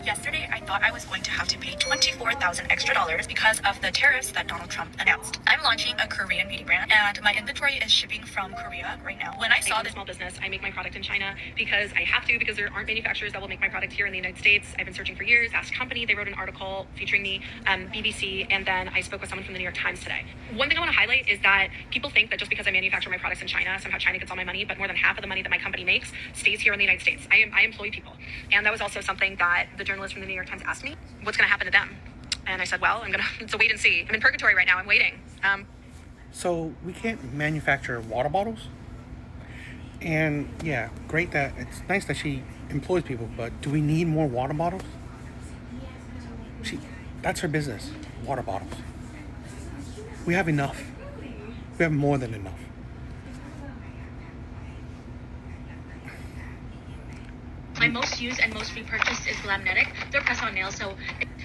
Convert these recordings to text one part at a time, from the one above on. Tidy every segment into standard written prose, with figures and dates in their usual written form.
Yesterday, I thought I was going to have to pay $24,000 extra because of the tariffs that Donald Trump announced. I'm launching a Korean beauty brand, and my inventory is shipping from Korea right now. When I saw this small business, I make my product in China because I have to, because there aren't manufacturers that will make my product here in the United States. I've been searching for years, asked a company, they wrote an article featuring me, BBC, and then I spoke with someone from the New York Times today. One thing I want to highlight is that people think that just because I manufacture my products in China, somehow China gets all my money, but more than half of the money that my company makes stays here in the United States. I employ people. And that was also something that the journalist from the New York Times asked me, what's going to happen to them? And I said, well, it's a wait and see. I'm in purgatory right now. I'm waiting. So we can't manufacture water bottles? And yeah, great that, it's nice that she employs people, but do we need more water bottles? That's her business, water bottles. We have enough. We have more than enough. My most used and most repurchased is Glamnetic. They're press-on nails, so...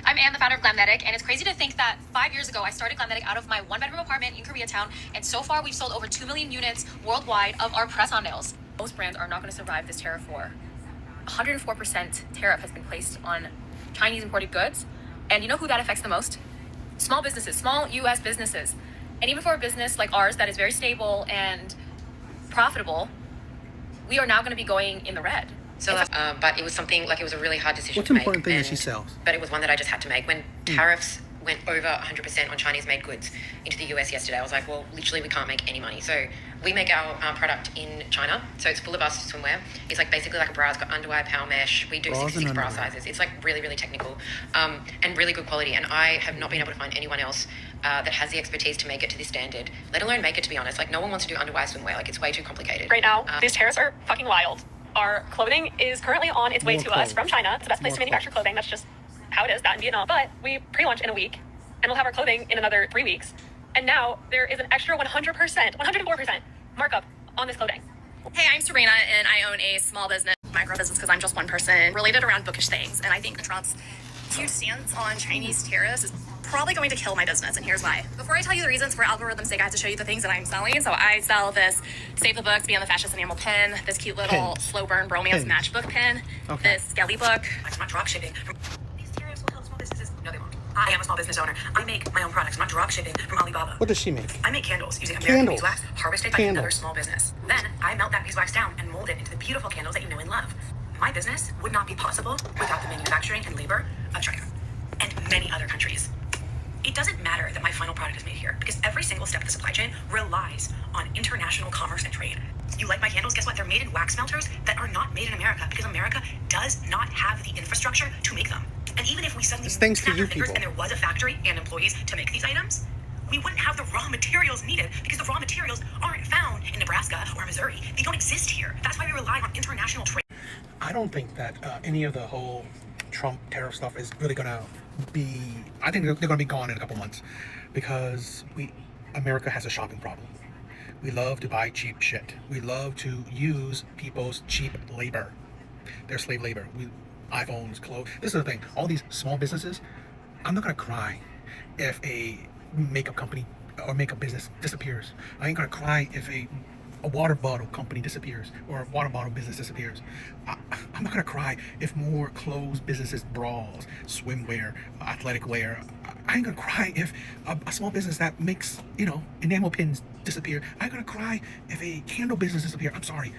I'm Anne, the founder of Glamnetic, and it's crazy to think that 5 years ago, I started Glamnetic out of my one-bedroom apartment in Koreatown, and so far, we've sold over 2 million units worldwide of our press-on nails. Most brands are not going to survive this tariff war. 104% tariff has been placed on Chinese imported goods, and you know who that affects the most? Small businesses, small U.S. businesses. And even for a business like ours that is very stable and profitable, we are now going to be going in the red. So, but it was something, like, it was a really hard decision What's to the make. important thing that she sells? But it was one that I just had to make. When tariffs went over 100% on Chinese-made goods into the US yesterday, I was like, well, literally we can't make any money. So we make our product in China. So it's full of us swimwear. It's like basically like a bra. It's got underwear, power mesh. We do 66 bra sizes. It's like really, really technical and really good quality. And I have not been able to find anyone else that has the expertise to make it to this standard, let alone make it, to be honest. Like, no one wants to do underwear swimwear. Like, it's way too complicated. Right now, these tariffs are fucking wild. Our clothing is currently on its way to us from China. It's the best place to manufacture clothing. That's just how it is, that in Vietnam. But we pre-launch in a week, and we'll have our clothing in another 3 weeks. And now there is an extra 100%, 104% markup on this clothing. Hey, I'm Serena, and I own a small business, micro business, because I'm just one person, related around bookish things. And I think Trump's huge stance on Chinese tariffs is probably going to kill my business, and here's why. Before I tell you the reasons, for algorithm's sake, I have to show you the things that I'm selling. So I sell this Save the Books, Be on the Fascist Enamel pin, this cute little slow burn bromance matchbook pin, this Skelly book. I'm not drop shipping. These tariffs will help small businesses. No, they won't. I am a small business owner. I make my own products. I'm not drop shipping from Alibaba. What does she make? I make candles using American beeswax harvested by another small business. Then I melt that beeswax down and mold it into the beautiful candles that you know and love. My business would not be possible without the manufacturing and labor of China and many other countries. It doesn't matter that my final product is made here, because every single step of the supply chain relies on international commerce and trade. You like my candles? Guess what? They're made in wax melters that are not made in America, because America does not have the infrastructure to make them. And even if we suddenly thanks to you people, and there was a factory and employees to make these items, we wouldn't have the raw materials needed, because the raw materials aren't found in Nebraska or Missouri. They don't exist here. That's why we rely on international trade. I don't think that any of the whole Trump tariff stuff is really gonna be, I think they're gonna be gone in a couple months, because America has a shopping problem. We love to buy cheap shit. We love to use people's cheap labor, their slave labor. iPhones, clothes. This is the thing. All these small businesses, I'm not gonna cry if a makeup company or makeup business disappears. I ain't gonna cry if a water bottle company disappears, or a water bottle business disappears. I'm not gonna cry if more clothes businesses, bras, swimwear, athletic wear. I ain't gonna cry if a small business that makes, enamel pins disappear. I ain't gonna cry if a candle business disappear. I'm sorry.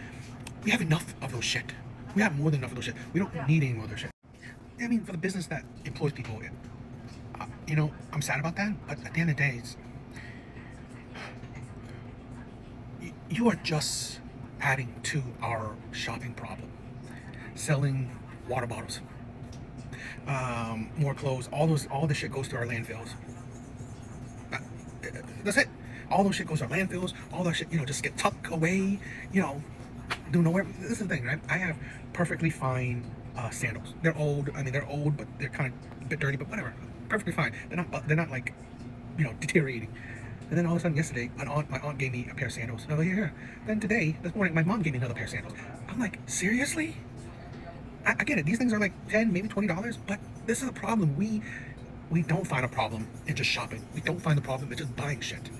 We have enough of those shit. We have more than enough of those shit. We don't need any more of those shit. I mean, for the business that employs people, I'm sad about that, but at the end of the day, you are just adding to our shopping problem. Selling water bottles, more clothes, all the shit goes to our landfills. That's it. All those shit goes to our landfills. All that shit, just get tucked away, do nowhere. This is the thing, right? I have perfectly fine sandals. They're old. I mean, they're old, but they're kind of a bit dirty, but whatever. Perfectly fine. They're not like, deteriorating. And then all of a sudden yesterday, my aunt gave me a pair of sandals. And I was like, here. Then today, this morning, my mom gave me another pair of sandals. I'm like, seriously? I get it. These things are like $10, maybe $20, but this is a problem. We don't find a problem in just shopping. We don't find the problem in just buying shit.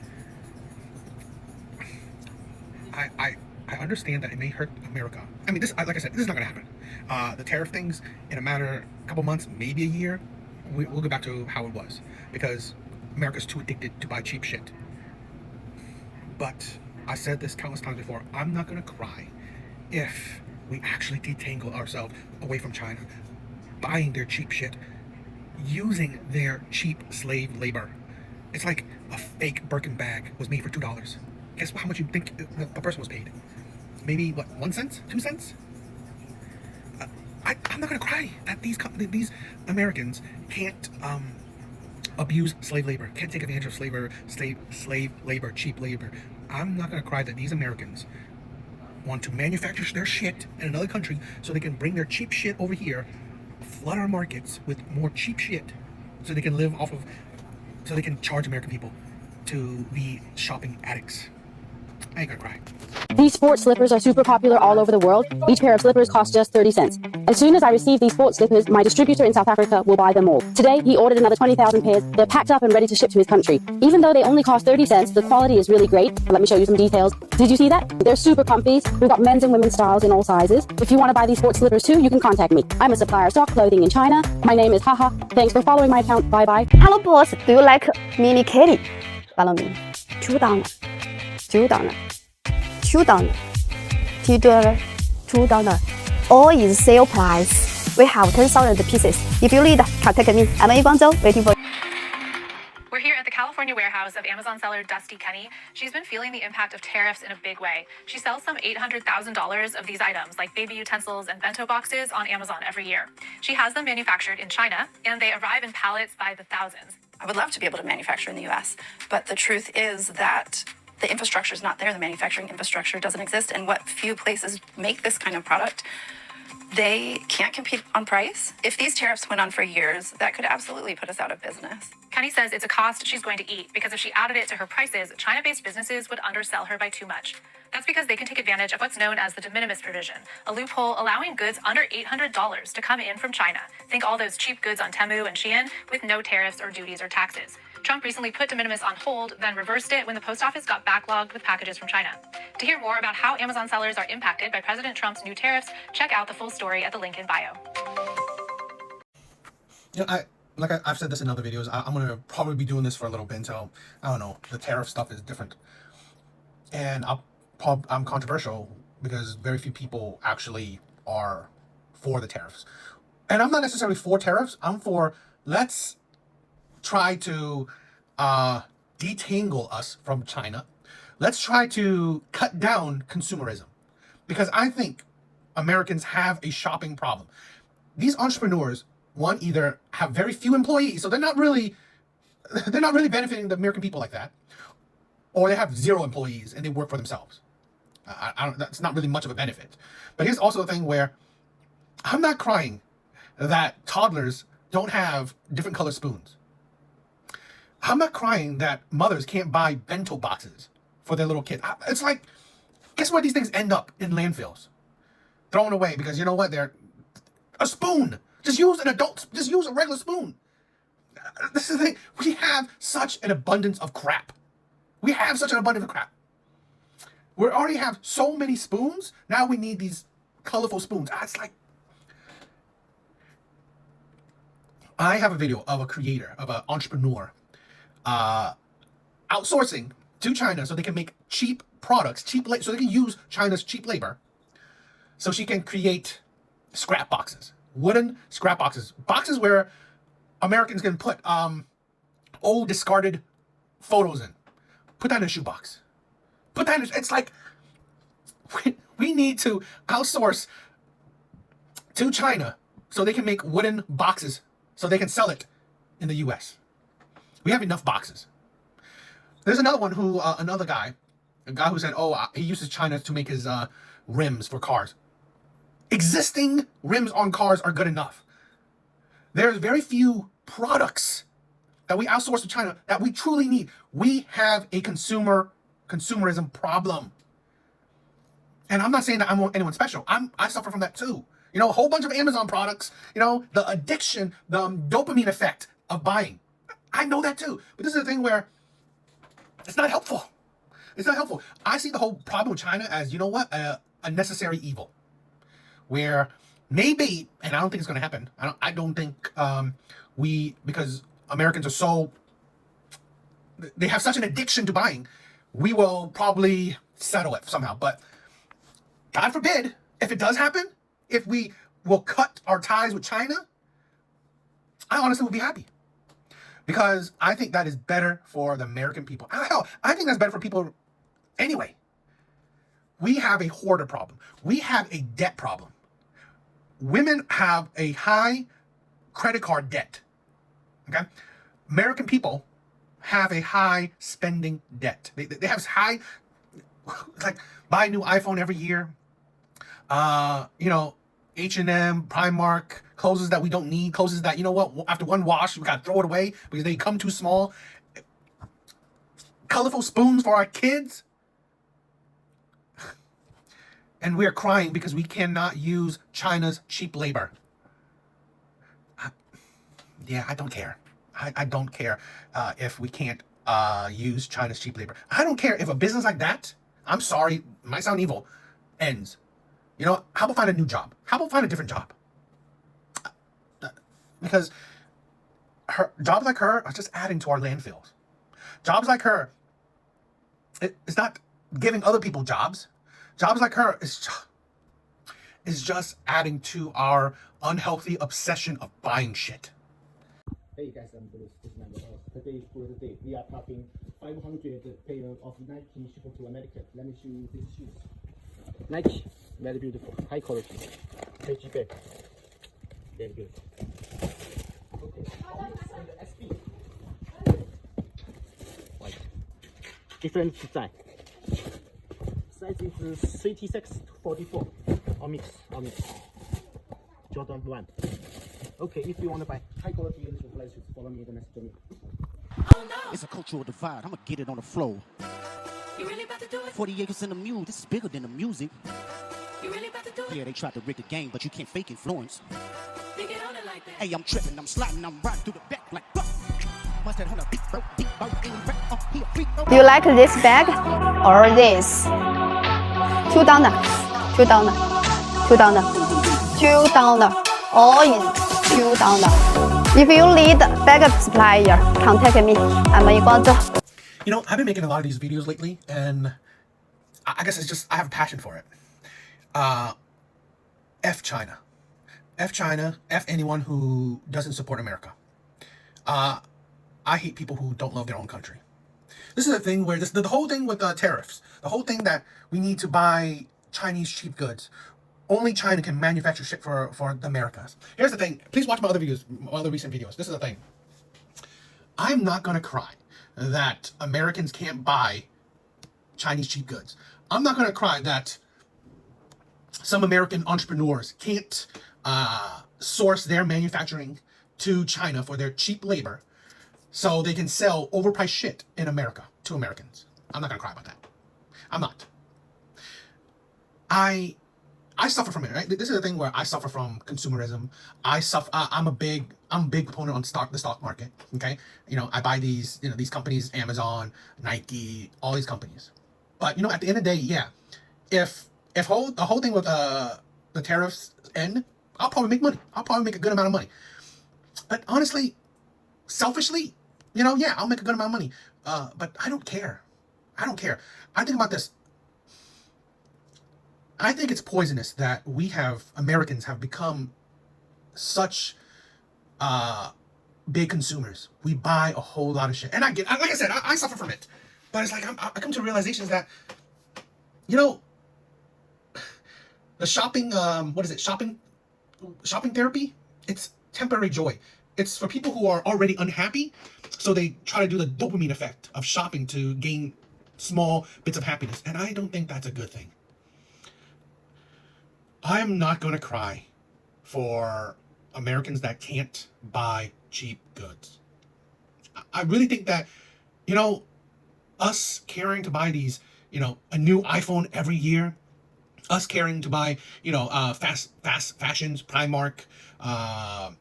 I understand that it may hurt America. I mean, like I said, this is not going to happen. The tariff things, in a matter of a couple months, maybe a year, we'll go back to how it was, because America's too addicted to buy cheap shit. But I said this countless times before, I'm not going to cry if we actually detangle ourselves away from China, buying their cheap shit, using their cheap slave labor. It's like a fake Birkin bag was made for $2. Guess how much you think the person was paid? Maybe, what, 1 cent? 2 cents? I'm not going to cry that these Americans can't abuse slave labor, can't take advantage of slave labor, cheap labor. I'm not going to cry that these Americans want to manufacture their shit in another country so they can bring their cheap shit over here, flood our markets with more cheap shit, so they can live off of, so they can charge American people to be shopping addicts. I ain't gonna cry. These sports slippers are super popular all over the world. Each pair of slippers costs just 30 cents. As soon as I receive these sports slippers, my distributor in South Africa will buy them all. Today, he ordered another 20,000 pairs. They're packed up and ready to ship to his country. Even though they only cost 30 cents, the quality is really great. Let me show you some details. Did you see that? They're super comfy. We've got men's and women's styles in all sizes. If you want to buy these sports slippers too, you can contact me. I'm a supplier of stock clothing in China. My name is Haha. Thanks for following my account. Bye bye. Hello boss, do you like mini kitty? Follow me. $2. $2. $2. $2. All is sale price. We have 10,000 pieces. If you need, contact me. I'm in Guangzhou, waiting for you. We're here at the California warehouse of Amazon seller Dusty Kenny. She's been feeling the impact of tariffs in a big way. She sells some $800,000 of these items, like baby utensils and bento boxes, on Amazon every year. She has them manufactured in China, and they arrive in pallets by the thousands. I would love to be able to manufacture in the US, but the truth is that the infrastructure is not there. The manufacturing infrastructure doesn't exist, and what few places make this kind of product, they can't compete on price. If these tariffs went on for years, that could absolutely put us out of business. Kenny says it's a cost she's going to eat, because if she added it to her prices, China-based businesses would undersell her by too much. That's because they can take advantage of what's known as the de minimis provision, a loophole allowing goods under $800 to come in from China. Think all those cheap goods on Temu and Shein with no tariffs or duties or taxes. Trump recently put de minimis on hold, then reversed it when the post office got backlogged with packages from China. To hear more about how Amazon sellers are impacted by President Trump's new tariffs, check out the full story at the link in bio. You know, I've said this in other videos, I'm going to probably be doing this for a little bit until, I don't know, the tariff stuff is different. And I'm controversial because very few people actually are for the tariffs. And I'm not necessarily for tariffs. I'm for, let's try to detangle us from China. Let's try to cut down consumerism. Because I think Americans have a shopping problem. These entrepreneurs, one, either have very few employees, so they're not really benefiting the American people like that, or they have 0 employees and they work for themselves. That's not really much of a benefit. But here's also the thing where I'm not crying that toddlers don't have different color spoons. I'm not crying that mothers can't buy bento boxes for their little kids. It's like, guess where these things end up? In landfills. Thrown away because, you know what, they're a spoon. Just use a regular spoon. This is the thing. We have such an abundance of crap. We already have so many spoons. Now we need these colorful spoons. It's like, I have a video of a creator, of an entrepreneur, outsourcing to China so they can make cheap products, so they can use China's cheap labor, so she can create scrap boxes, wooden scrap boxes where Americans can put old discarded photos in. Put that in a shoebox. It's like, we need to outsource to China so they can make wooden boxes so they can sell it in the US. We have enough boxes. There's another one another guy, a guy who said, he uses China to make his rims for cars. Existing rims on cars are good enough. There's very few products that we outsource to China that we truly need. We have a consumerism problem. And I'm not saying that I'm anyone special. I suffer from that too. You know, a whole bunch of Amazon products, you know, the addiction, the dopamine effect of buying. I know that too. But this is the thing where it's not helpful. It's not helpful. I see the whole problem with China as, you know what, a necessary evil, where maybe, and I don't think it's going to happen. I don't think because Americans are so, they have such an addiction to buying, we will probably settle it somehow. But God forbid, if it does happen, if we will cut our ties with China, I honestly will be happy. Because I think that is better for the American people. Hell, I think that's better for people anyway. We have a hoarder problem. We have a debt problem. Women have a high credit card debt. Okay? American people have a high spending debt. They have high, like, buy a new iPhone every year. H&M, Primark, clothes that we don't need, clothes that, you know what, after one wash, we gotta throw it away because they come too small. Colorful spoons for our kids. And we're crying because we cannot use China's cheap labor. I don't care. I don't care if we can't use China's cheap labor. I don't care if a business like that, I'm sorry, it might sound evil, ends. You know, how about find a new job? How about find a different job? Because jobs like her are just adding to our landfills. Jobs like her, it's not giving other people jobs. Jobs like her is just adding to our unhealthy obsession of buying shit. Hey guys, I'm Bruce. This is today is for the day. We are talking 500 pair of Nike shipped to America. Let me show you these shoes. Nike, very beautiful, high quality. KG bag, very beautiful. Okay, and the SB. White. Different design. Size is 36 to 44. Omix. Jordan 1. Okay, if you want to buy high quality uniform shoes, follow me the next journey. It's a cultural divide. I'ma get it on the floor. You really about to do it? 40 acres in the mule. This is bigger than the music. You really about to do it? Yeah, they tried to rig the game, but you can't fake influence. They get on it like that. Hey, I'm tripping, I'm sliding, I'm riding through the back like fuck. Must have on a beat, bro, beat, bro, any rap, he a freak, bro. Do you like this bag or this? $2, $2, all in $2. If you need bag supplier, contact me. I'm in Guangzhou. You know, I've been making a lot of these videos lately, and I guess it's just, I have a passion for it. F China. F China. F anyone who doesn't support America. I hate people who don't love their own country. This is a thing where the whole thing with tariffs, the whole thing that we need to buy Chinese cheap goods. Only China can manufacture shit for the Americas. Here's the thing. Please watch my other videos, my other recent videos. This is the thing. I'm not going to cry that Americans can't buy Chinese cheap goods. I'm not going to cry that some American entrepreneurs can't source their manufacturing to China for their cheap labor so they can sell overpriced shit in America to Americans. I'm not going to cry about that. I'm not. I suffer from it, right? This is the thing where I suffer from consumerism. I'm a big proponent on the stock market. Okay, you know, I buy these companies, Amazon, Nike, all these companies. But you know, at the end of the day, yeah, if the whole thing with the tariffs end, I'll probably make money. I'll probably make a good amount of money. But honestly, selfishly, you know, yeah, I'll make a good amount of money. But I don't care. I don't care. I think about this. I think it's poisonous that Americans have become such big consumers. We buy a whole lot of shit. And like I said, I suffer from it. But it's like, I come to realizations that, you know, the shopping, shopping therapy, it's temporary joy. It's for people who are already unhappy, so they try to do the dopamine effect of shopping to gain small bits of happiness. And I don't think that's a good thing. I'm not going to cry for Americans that can't buy cheap goods. I really think that, you know, us caring to buy these, you know, a new iPhone every year, us caring to buy, fast fashions, Primark,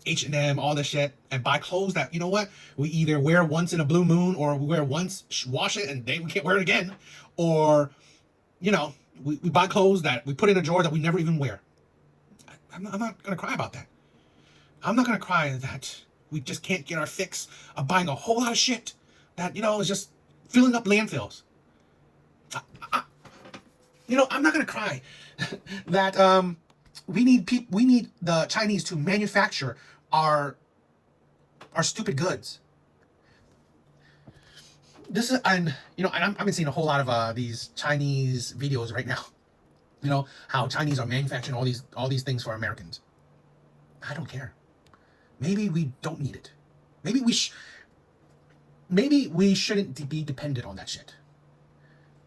H&M, all this shit, and buy clothes that, you know what, we either wear once in a blue moon, or we wear once, wash it, and then we can't wear it again, or, we buy clothes that we put in a drawer that we never even wear. I'm not gonna cry about that. I'm not gonna cry that we just can't get our fix of buying a whole lot of shit that, is just filling up landfills. I'm not gonna cry that we need the Chinese to manufacture our stupid goods. This is, and I've been seeing a whole lot of these Chinese videos right now. How Chinese are manufacturing all these things for Americans. I don't care. Maybe we don't need it. Maybe we shouldn't be dependent on that shit.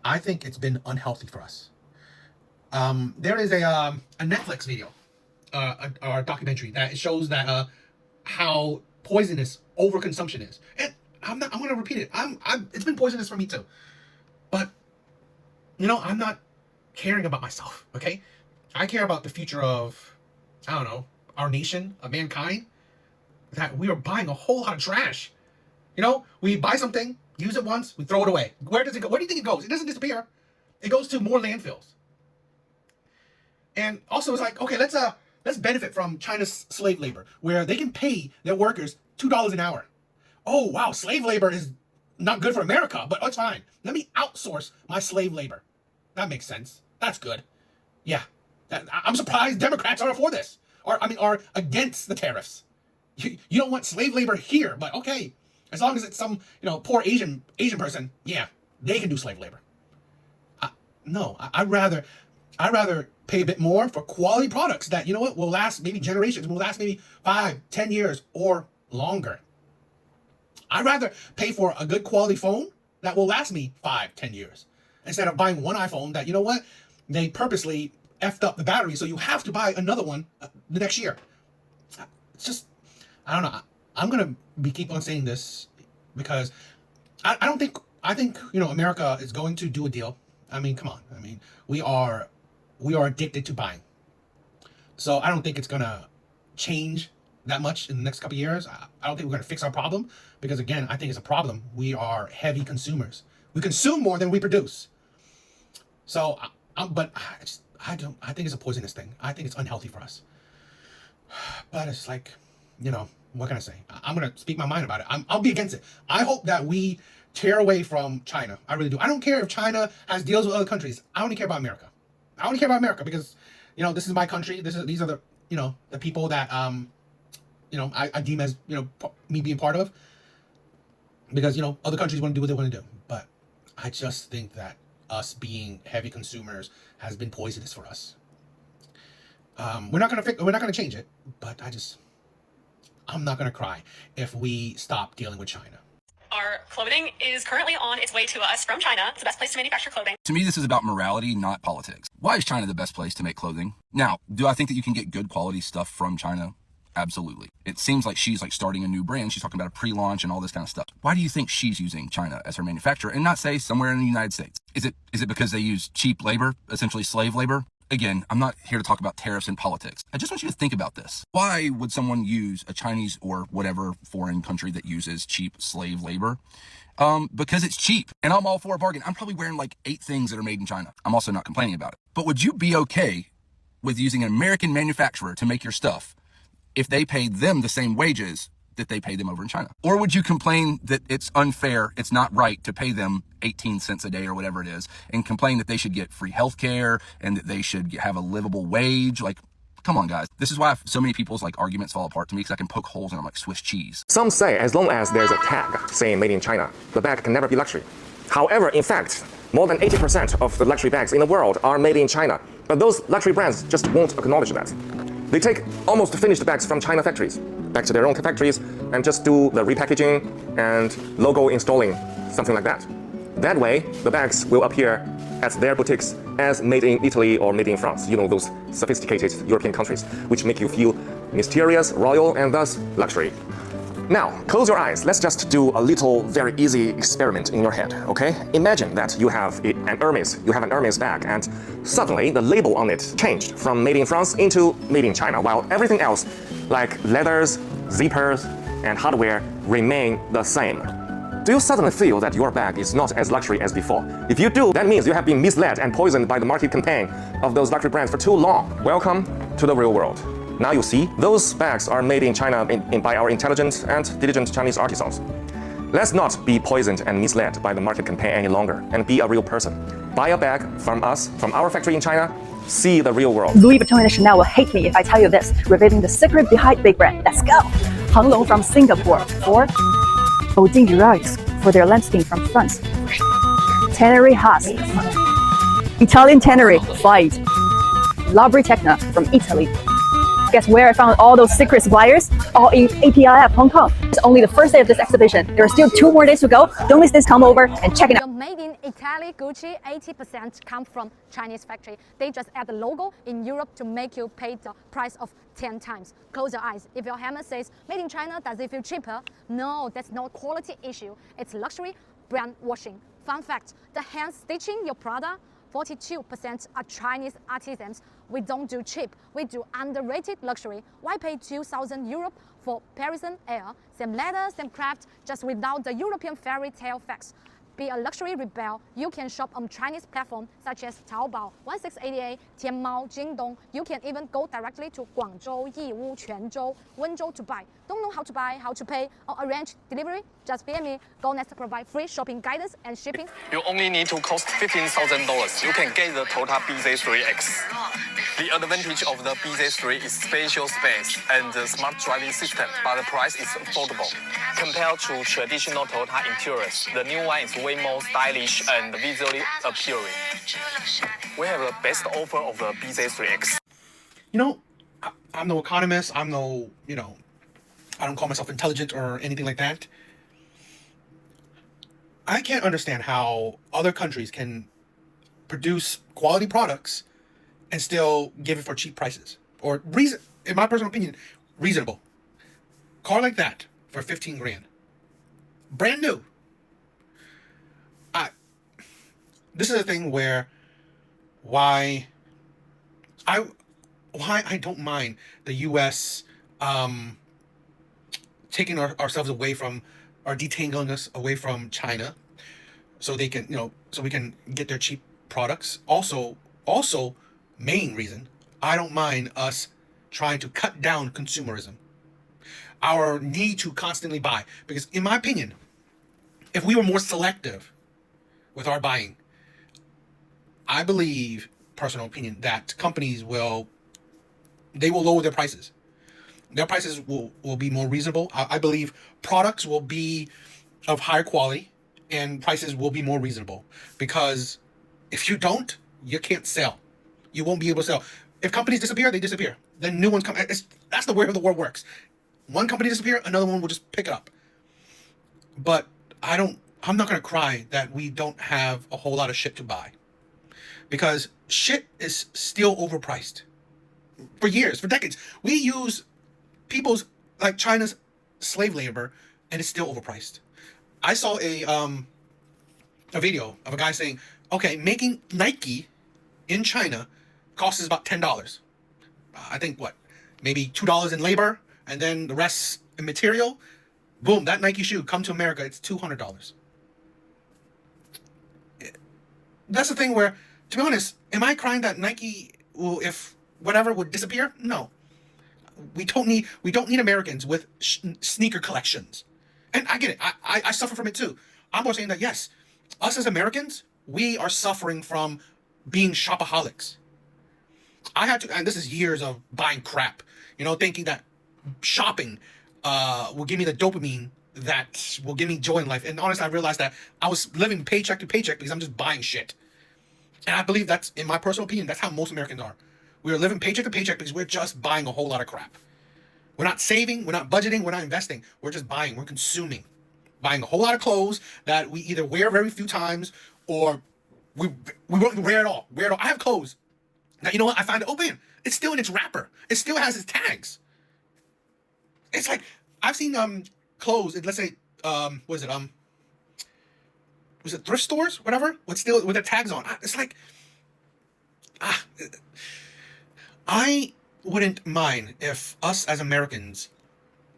I think it's been unhealthy for us. There is a Netflix video, or documentary that shows that how poisonous overconsumption is, and I'm going to repeat it. It's been poisonous for me too, but I'm not caring about myself. Okay, I care about the future of, I don't know, our nation, of mankind. That we are buying a whole lot of trash. We buy something, use it once, we throw it away. Where does it go? Where do you think it goes? It doesn't disappear. It goes to more landfills. And also, it's like, okay, let's benefit from China's slave labor, where they can pay their workers $2 an hour. Oh wow, slave labor is not good for America, but it's fine. Let me outsource my slave labor. That makes sense. That's good. Yeah, I'm surprised Democrats are for this, are against the tariffs. You don't want slave labor here, but okay, as long as it's some poor Asian person, yeah, they can do slave labor. No, I'd rather pay a bit more for quality products that will last maybe generations, will last maybe 5-10 years or longer. I'd rather pay for a good quality phone that will last me 5-10 years instead of buying one iPhone that they purposely effed up the battery, so you have to buy another one the next year. It's just, I don't know. I'm gonna keep on saying this because I think America is going to do a deal. Come on. We are addicted to buying. So I don't think it's gonna change that much in the next couple of years. I don't think we're gonna fix our problem because, again, I think it's a problem. We are heavy consumers. We consume more than we produce. So, I think it's a poisonous thing. I think it's unhealthy for us. But it's like, what can I say? I'm gonna speak my mind about it. I'll be against it. I hope that we tear away from China. I really do. I don't care if China has deals with other countries. I only care about America. I only care about America because, this is my country. These are the, the people that, I deem as, me being part of. Because, other countries want to do what they want to do. But I just think that us being heavy consumers has been poisonous for us. We're not gonna change it, but I'm not gonna cry if we stop dealing with China. Our clothing is currently on its way to us from China. It's the best place to manufacture clothing. To me, this is about morality, not politics. Why is China the best place to make clothing? Now, do I think that you can get good quality stuff from China? Absolutely. It seems like she's starting a new brand. She's talking about a pre-launch and all this kind of stuff. Why do you think she's using China as her manufacturer and not, say, somewhere in the United States? Is it because they use cheap labor, essentially slave labor? Again, I'm not here to talk about tariffs and politics. I just want you to think about this. Why would someone use a Chinese or whatever foreign country that uses cheap slave labor? Because it's cheap, and I'm all for a bargain. I'm probably wearing 8 things that are made in China. I'm also not complaining about it. But would you be okay with using an American manufacturer to make your stuff if they paid them the same wages that they pay them over in China? Or would you complain that it's unfair, it's not right to pay them 18 cents a day or whatever it is, and complain that they should get free health care and that they should have a livable wage? Come on, guys. This is why so many people's arguments fall apart to me, because I can poke holes in them like Swiss cheese. Some say as long as there's a tag saying made in China, the bag can never be luxury. However, in fact, more than 80% of the luxury bags in the world are made in China, but those luxury brands just won't acknowledge that. They take almost finished bags from China factories, back to their own factories, and just do the repackaging and logo installing, something like that. That way, the bags will appear at their boutiques as made in Italy or made in France, those sophisticated European countries, which make you feel mysterious, royal, and thus luxury. Now, close your eyes. Let's just do a little, very easy experiment in your head, okay? Imagine that you have an Hermes bag, and suddenly the label on it changed from made in France into made in China, while everything else, like leathers, zippers, and hardware, remain the same. Do you suddenly feel that your bag is not as luxury as before? If you do, that means you have been misled and poisoned by the market campaign of those luxury brands for too long. Welcome to the real world. Now you see, those bags are made in China by our intelligent and diligent Chinese artisans. Let's not be poisoned and misled by the market campaign any longer and be a real person. Buy a bag from us, from our factory in China. See the real world. Louis Vuitton and Chanel will hate me if I tell you this, revealing the secret behind big brand. Let's go! Hang Long from Singapore, or Odin Durax for their landscape from France. Tannery Haas, Italian Tannery, Fight. Labri Tecna from Italy. Guess where I found all those secret suppliers? All in APIF Hong Kong. It's only the first day of this exhibition. There are still 2 more days to go. Don't miss this, come over and check it out. Made in Italy Gucci, 80% come from Chinese factory. They just add the logo in Europe to make you pay the price of 10 times. Close your eyes. If your hammer says made in China, does it feel cheaper? No, that's not a quality issue. It's luxury brand washing. Fun fact, the hand stitching your product, 42% are Chinese artisans. We don't do cheap, we do underrated luxury. Why pay 2,000 Europe for Parisian air? Same leather, same craft, just without the European fairy tale facts. Be a luxury rebel, you can shop on Chinese platforms such as Taobao, 1688, Tianmao, Jingdong. You can even go directly to Guangzhou, Yiwu, Quanzhou, Wenzhou to buy. Don't know how to buy, how to pay, or arrange delivery? Just PM me. GoNest provide free shopping guidance and shipping. You only need to cost $15,000. You can get the Toyota BZ3X. The advantage of the BZ3 is spatial space and the smart driving system, but the price is affordable. Compared to traditional Toyota interiors, the new one is way more stylish and visually appealing. We have the best offer of the BZ3X. You know, I'm no economist, I'm no, I don't call myself intelligent or anything like that. I can't understand how other countries can produce quality products and still give it for cheap prices. Or in my personal opinion, reasonable. Car like that for 15 grand. Brand new. This is a thing where why I don't mind the US taking ourselves away from, or detangling us away from China so they can, so we can get their cheap products. Also, main reason, I don't mind us trying to cut down consumerism. Our need to constantly buy. Because in my opinion, if we were more selective with our buying, I believe, personal opinion, that companies will lower their prices. Their prices will be more reasonable. I believe products will be of higher quality and prices will be more reasonable. Because if you don't, you can't sell. You won't be able to sell. If companies disappear, they disappear. Then new ones come. That's the way the world works. One company disappear, another one will just pick it up. But I'm not going to cry that we don't have a whole lot of shit to buy. Because shit is still overpriced. For years, for decades. We use people's, like China's slave labor, and it's still overpriced. I saw a video of a guy saying, okay, making Nike in China costs about $10. I think maybe $2 in labor, and then the rest in material. Boom, that Nike shoe come to America, it's $200. That's the thing where, to be honest, am I crying that Nike will, if whatever would disappear? No. We don't need Americans with sneaker collections. And I get it. I suffer from it too. I'm more saying that yes, us as Americans, we are suffering from being shopaholics. I had to, and this is years of buying crap, thinking that shopping will give me the dopamine that will give me joy in life. And honestly, I realized that I was living paycheck to paycheck because I'm just buying shit. And I believe that's, in my personal opinion, that's how most Americans are. We are living paycheck to paycheck because we're just buying a whole lot of crap. We're not saving, we're not budgeting, we're not investing. We're just buying, we're consuming. Buying a whole lot of clothes that we either wear very few times or we won't wear it all. I have clothes. Now, you know what? I find it open. It's still in its wrapper. It still has its tags. It's like, I've seen clothes, let's say, was it thrift stores, whatever, with their tags on. It's like, I wouldn't mind if us as Americans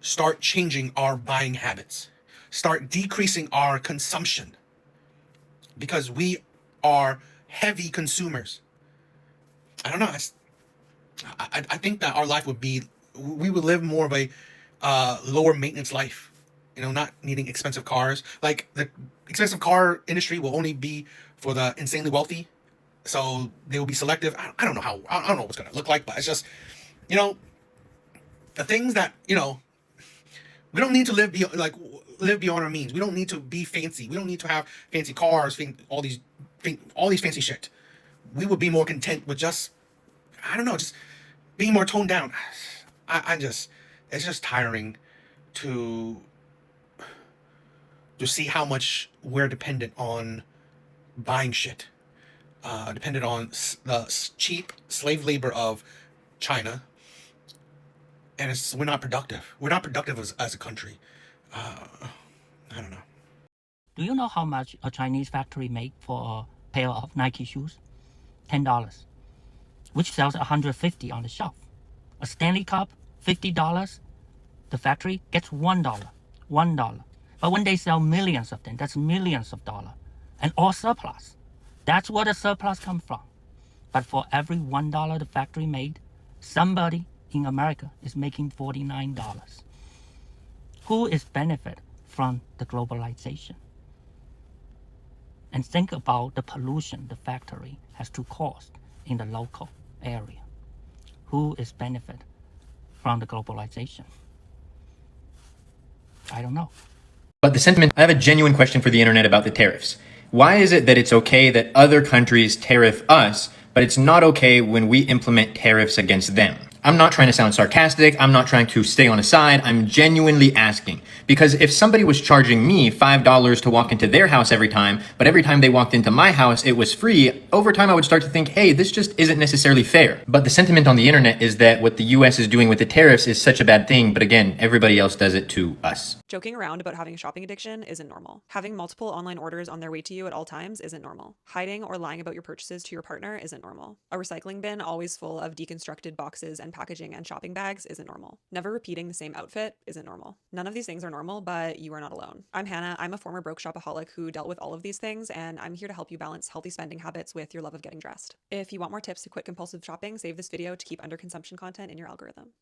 start changing our buying habits, start decreasing our consumption, because we are heavy consumers. I don't know. I think that our life we would live more of a lower maintenance life. Not needing expensive cars. Like, the expensive car industry will only be for the insanely wealthy, so they will be selective. I don't know I don't know what's gonna look like, but it's just, the things that we don't need to live beyond our means. We don't need to be fancy. We don't need to have fancy cars, all these fancy shit. We would be more content with just, I don't know, just being more toned down. It's just tiring to see how much we're dependent on buying shit, dependent on the cheap slave labor of China, and we're not productive. We're not productive as a country. I don't know. Do you know how much a Chinese factory make for a pair of Nike shoes? $10, which sells 150 on the shelf. A Stanley Cup, $50. The factory gets $1. $1. But when they sell millions of them, that's millions of dollars. And all surplus. That's where the surplus comes from. But for every $1 the factory made, somebody in America is making $49. Who is benefit from the globalization? And think about the pollution the factory has to cause in the local area. Who is benefit from the globalization? I don't know. But the sentiment, I have a genuine question for the internet about the tariffs. Why is it that it's okay that other countries tariff us, but it's not okay when we implement tariffs against them? I'm not trying to sound sarcastic. I'm not trying to stay on a side. I'm genuinely asking. Because if somebody was charging me $5 to walk into their house every time, but every time they walked into my house, it was free, over time I would start to think, hey, this just isn't necessarily fair. But the sentiment on the internet is that what the US is doing with the tariffs is such a bad thing, but again, everybody else does it to us. Joking around about having a shopping addiction isn't normal. Having multiple online orders on their way to you at all times isn't normal. Hiding or lying about your purchases to your partner isn't normal. A recycling bin always full of deconstructed boxes and packaging and shopping bags isn't normal. Never repeating the same outfit isn't normal. None of these things are normal, but you are not alone. I'm Hannah. I'm a former broke shopaholic who dealt with all of these things, and I'm here to help you balance healthy spending habits with your love of getting dressed. If you want more tips to quit compulsive shopping, save this video to keep underconsumption content in your algorithm.